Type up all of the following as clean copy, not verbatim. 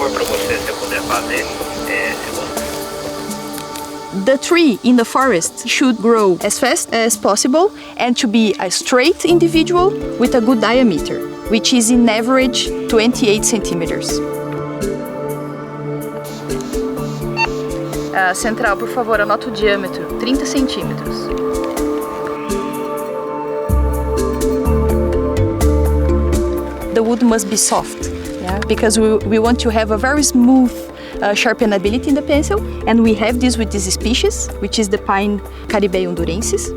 for para você, se eu puder fazer, segundo. The tree in the forest should grow as fast as possible and to be a straight individual with a good diameter, which is in average 28 centimeters. Central, por favor, anota o diâmetro, 30 centímetros. The wood must be soft, because we want to have a very smooth sharpenability in the pencil, and we have this with this species, which is the pine Caribe hondurensis.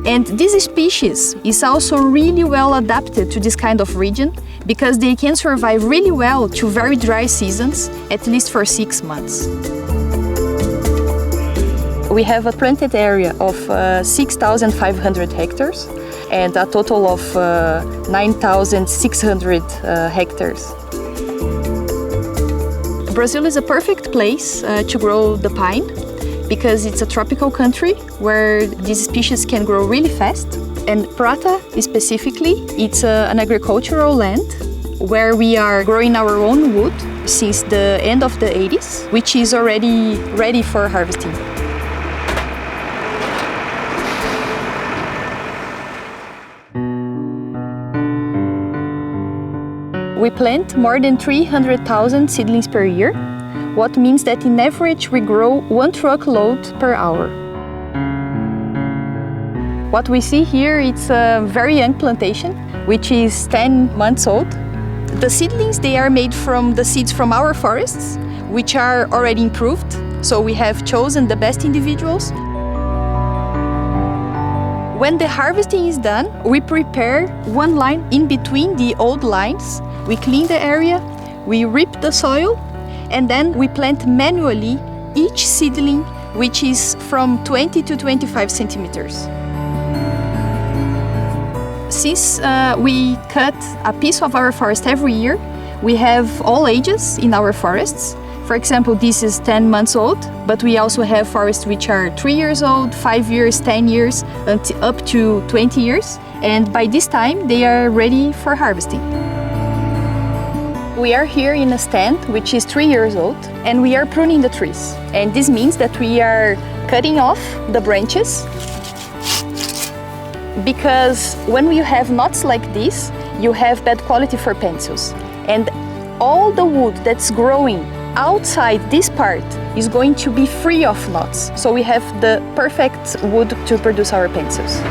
And this species is also really well adapted to this kind of region because they can survive really well to very dry seasons, at least for 6 months. We have a planted area of 6,500 hectares and a total of 9,600 hectares. Brazil is a perfect place to grow the pine because it's a tropical country where these species can grow really fast. And Prata specifically, it's an agricultural land where we are growing our own wood since the end of the 80s, which is already ready for harvesting. We plant more than 300,000 seedlings per year, what means that in average we grow 1 truckload per hour. What we see here, it's a very young plantation, which is 10 months old. The seedlings, they are made from the seeds from our forests, which are already improved, so we have chosen the best individuals. When the harvesting is done, we prepare one line in between the old lines. We clean the area, we rip the soil, and then we plant manually each seedling, which is from 20 to 25 centimeters. Since we cut a piece of our forest every year, we have all ages in our forests. For example, this is 10 months old, but we also have forests which are 3 years old, 5 years, 10 years, up to 20 years. And by this time, they are ready for harvesting. We are here in a stand which is 3 years old, and we are pruning the trees. And this means that we are cutting off the branches, because when you have knots like this, you have bad quality for pencils. And all the wood that's growing outside this part is going to be free of knots. So we have the perfect wood to produce our pencils.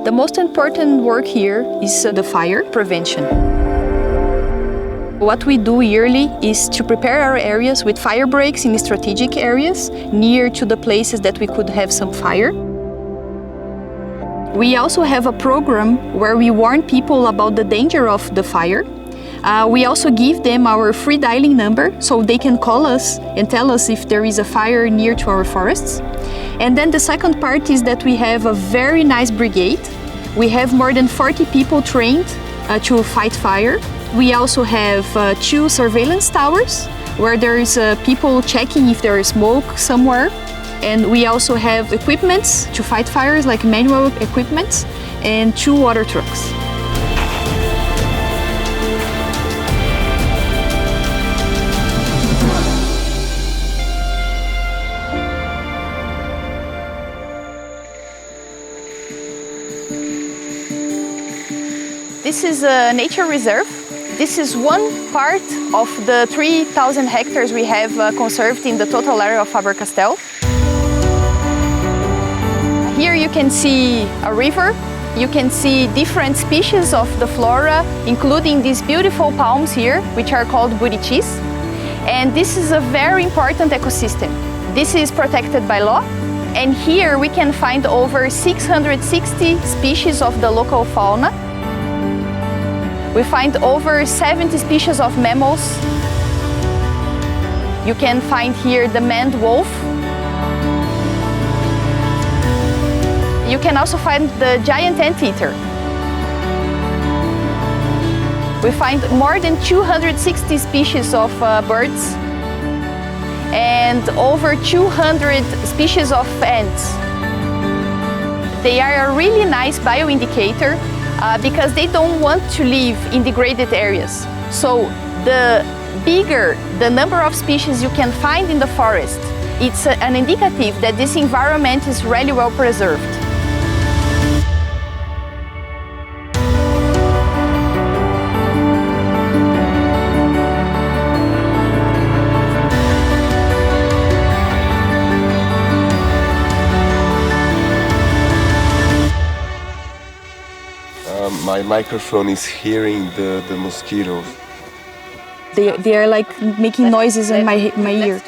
The most important work here is the fire prevention. What we do yearly is to prepare our areas with fire breaks in strategic areas near to the places that we could have some fire. We also have a program where we warn people about the danger of the fire. We also give them our free dialing number so they can call us and tell us if there is a fire near to our forests. And then the second part is that we have a very nice brigade. We have more than 40 people trained to fight fire. We also have 2 surveillance towers where there is people checking if there is smoke somewhere. And we also have equipments to fight fires, like manual equipments, and 2 water trucks. This is a nature reserve. This is one part of the 3,000 hectares we have conserved in the total area of Faber-Castell. Here you can see a river. You can see different species of the flora, including these beautiful palms here, which are called buritis. And this is a very important ecosystem. This is protected by law. And here we can find over 660 species of the local fauna. We find over 70 species of mammals. You can find here the maned wolf. You can also find the giant anteater. We find more than 260 species of birds and over 200 species of ants. They are a really nice bioindicator because they don't want to live in degraded areas. So the bigger the number of species you can find in the forest, it's an indicative that this environment is really well preserved. My microphone is hearing the mosquitoes. They are like making noises in my ear.